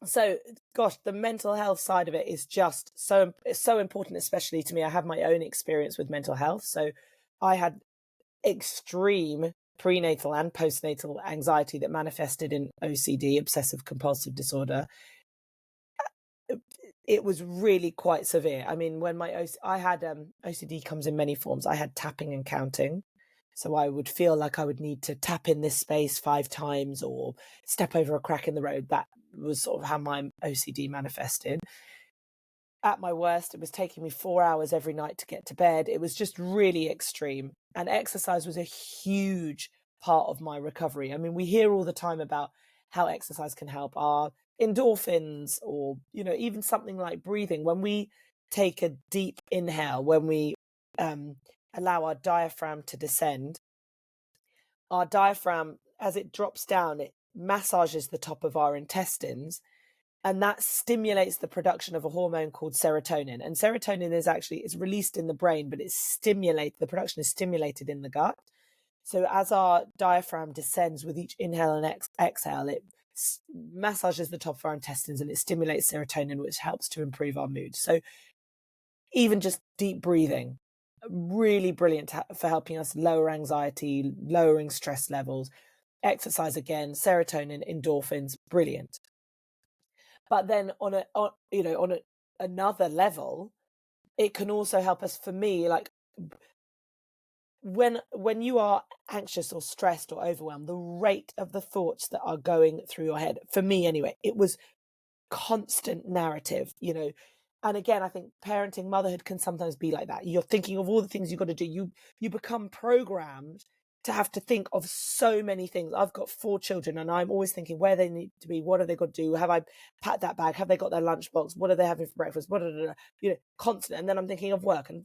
So, gosh, the mental health side of it is just so important, especially to me. I have my own experience with mental health. So I had extreme prenatal and postnatal anxiety that manifested in OCD, obsessive compulsive disorder. It was really quite severe. I mean, when I had OCD comes in many forms. I had tapping and counting. So I would feel like I would need to tap in this space 5 times or step over a crack in the road. That was sort of how my OCD manifested. At my worst, it was taking me 4 hours every night to get to bed. It was just really extreme. And exercise was a huge part of my recovery. I mean, we hear all the time about how exercise can help our endorphins, or, even something like breathing. When we take a deep inhale, when we allow our diaphragm to descend, our diaphragm, as it drops down, it massages the top of our intestines, and that stimulates the production of a hormone called serotonin. And serotonin is released in the brain, but the production is stimulated in the gut. So as our diaphragm descends with each inhale and exhale, it massages the top of our intestines and it stimulates serotonin, which helps to improve our mood. So even just deep breathing, really brilliant for helping us lower anxiety, lowering stress levels. Exercise, again, serotonin, endorphins, brilliant. But then on another level, it can also help us. For me, like when you are anxious or stressed or overwhelmed, the rate of the thoughts that are going through your head, for me anyway, it was constant narrative. And again, I think parenting, motherhood can sometimes be like that. You're thinking of all the things you've got to do. You become programmed to have to think of so many things. I've got 4 children and I'm always thinking where they need to be. What have they got to do? Have I packed that bag? Have they got their lunchbox? What are they having for breakfast? Constant. And then I'm thinking of work and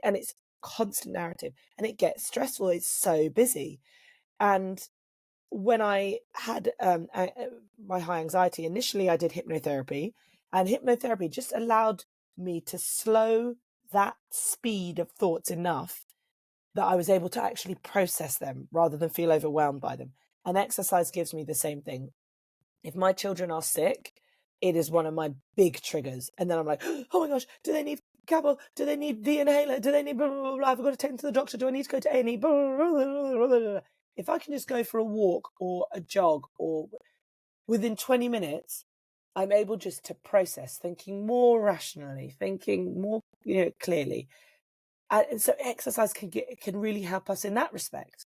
it's constant narrative, and it gets stressful. It's so busy. And when I had my high anxiety, initially I did hypnotherapy, and hypnotherapy just allowed me to slow that speed of thoughts enough that I was able to actually process them rather than feel overwhelmed by them. And exercise gives me the same thing. If my children are sick, it is one of my big triggers. And then I'm like, oh my gosh, do they need Cabell? Do they need the inhaler? Do they need blah, blah, blah, blah? I've got to take them to the doctor. Do I need to go to A&E? Blah, blah, blah, blah, blah, blah. If I can just go for a walk or a jog, or within 20 minutes, I'm able just to process, thinking more rationally, thinking more clearly. And so exercise can really help us in that respect.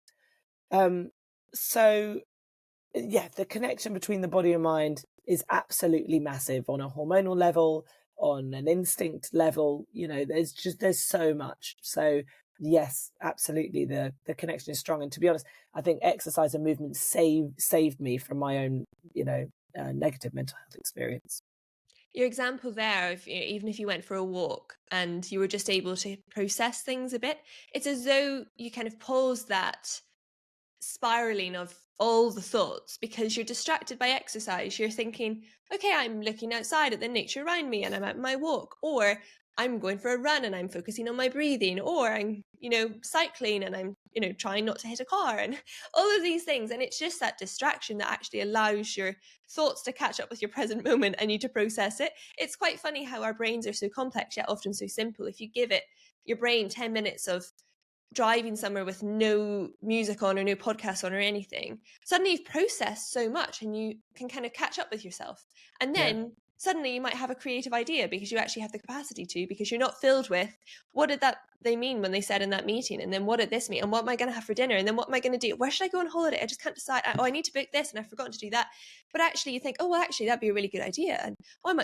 So yeah, the connection between the body and mind is absolutely massive on a hormonal level, on an instinct level. There's so much. So yes, absolutely, the connection is strong. And to be honest, I think exercise and movement saved me from my own negative mental health experience. Your example there of, even if you went for a walk and you were just able to process things a bit, it's as though you kind of pause that spiraling of all the thoughts because you're distracted by exercise. You're thinking, okay, I'm looking outside at the nature around me and I'm at my walk, or I'm going for a run and I'm focusing on my breathing, or I'm, cycling and I'm, trying not to hit a car, and all of these things. And it's just that distraction that actually allows your thoughts to catch up with your present moment and you to process it. It's quite funny how our brains are so complex yet often so simple. If you give it your brain 10 minutes of driving somewhere with no music on or no podcast on or anything, suddenly you've processed so much and you can kind of catch up with yourself. And then suddenly you might have a creative idea because you actually have the capacity to, because you're not filled with what did they mean when they said in that meeting, and then what did this mean, and what am I going to have for dinner, and then what am I going to do, where should I go on holiday, I just can't decide, oh, I need to book this and I've forgotten to do that. But actually you think, oh well, actually that'd be a really good idea, and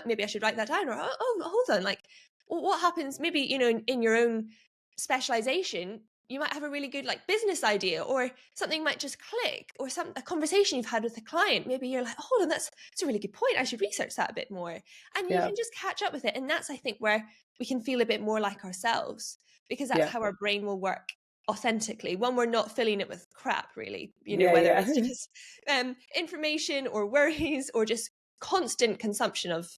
maybe I should write that down, or oh hold on, like what happens, maybe in your own specialization you might have a really good business idea, or something might just click, or a conversation you've had with a client. Maybe you're like, oh, hold on, that's a really good point. I should research that a bit more. And you can just catch up with it. And that's, I think, where we can feel a bit more like ourselves, because that's how our brain will work authentically when we're not filling it with crap, really, whether it's just information or worries or just constant consumption of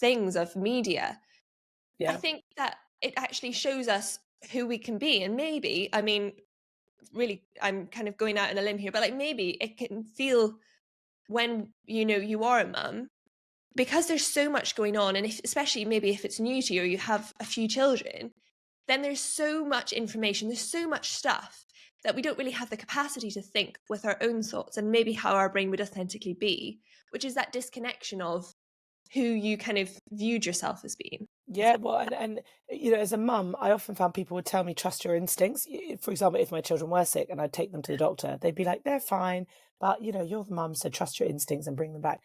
things, of media. I think that it actually shows us who we can be. And maybe, really, I'm kind of going out on a limb here, but maybe it can feel, when you are a mum, because there's so much going on, and especially maybe if it's new to you or you have a few children, then there's so much information, there's so much stuff that we don't really have the capacity to think with our own thoughts and maybe how our brain would authentically be, which is that disconnection of who you kind of viewed yourself as being. Yeah, well, and as a mum, I often found people would tell me, trust your instincts. For example, if my children were sick and I'd take them to the doctor, they'd be like, they're fine, but you're the mum, so trust your instincts and bring them back.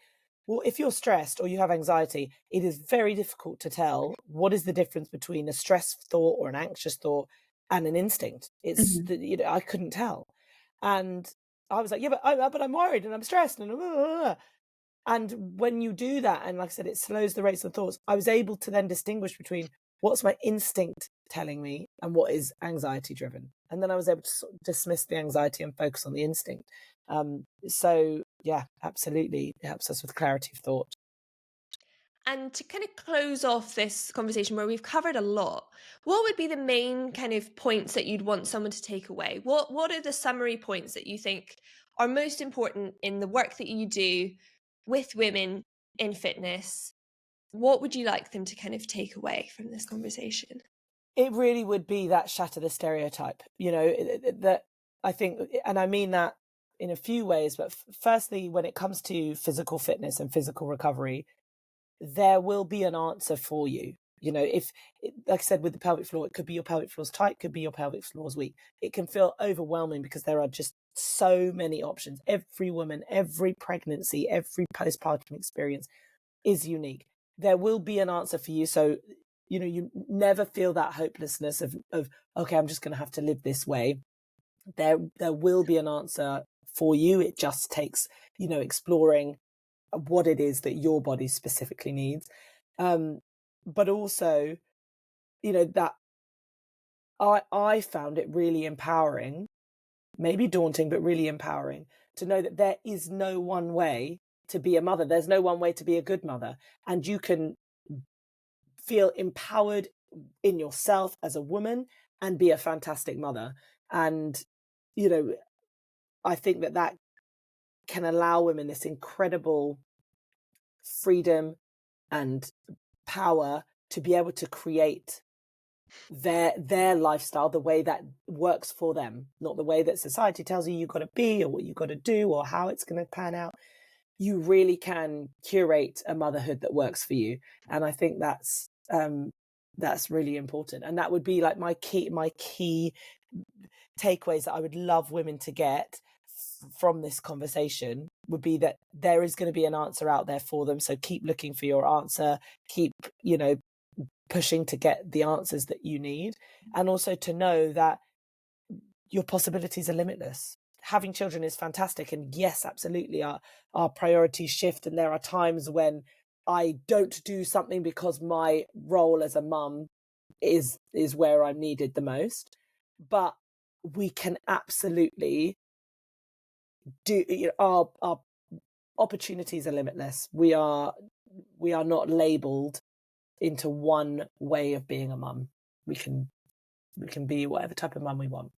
Well, if you're stressed or you have anxiety, it is very difficult to tell what is the difference between a stressed thought or an anxious thought and an instinct. It's I couldn't tell, and I was like, yeah, but I'm worried and I'm stressed and when you do that, and like I said, it slows the rates of thoughts, I was able to then distinguish between what's my instinct telling me and what is anxiety driven. And then I was able to sort of dismiss the anxiety and focus on the instinct. So yeah, absolutely. It helps us with clarity of thought. And to kind of close off this conversation where we've covered a lot, what would be the main kind of points that you'd want someone to take away? What are the summary points that you think are most important in the work that you do with women in fitness? What would you like them to kind of take away from this conversation? It really would be that shatter the stereotype, that I think, and I mean that in a few ways, but firstly, when it comes to physical fitness and physical recovery, there will be an answer for you. If, like I said, with the pelvic floor, it could be your pelvic floor's tight, could be your pelvic floor's weak. It can feel overwhelming because there are just so many options. Every woman, every pregnancy, every postpartum experience is unique. There will be an answer for you. So, you never feel that hopelessness of okay, I'm just going to have to live this way. There will be an answer for you. It just takes, exploring what it is that your body specifically needs. But also, that I found it really empowering, maybe daunting, but really empowering to know that there is no one way to be a mother. There's no one way to be a good mother. And you can feel empowered in yourself as a woman and be a fantastic mother. And, I think that can allow women this incredible freedom and power to be able to create their lifestyle the way that works for them, not the way that society tells you you've got to be or what you've got to do or how it's going to pan out. You really can curate a motherhood that works for you. And I think that's really important. And that would be like my key takeaways that I would love women to get from this conversation would be that there is going to be an answer out there for them. So keep looking for your answer, keep, pushing to get the answers that you need. And also to know that your possibilities are limitless. Having children is fantastic. And yes, absolutely, our priorities shift. And there are times when I don't do something because my role as a mum is where I'm needed the most. But we can absolutely do, our opportunities are limitless. We are not labeled into one way of being a mum. We can be whatever type of mum we want.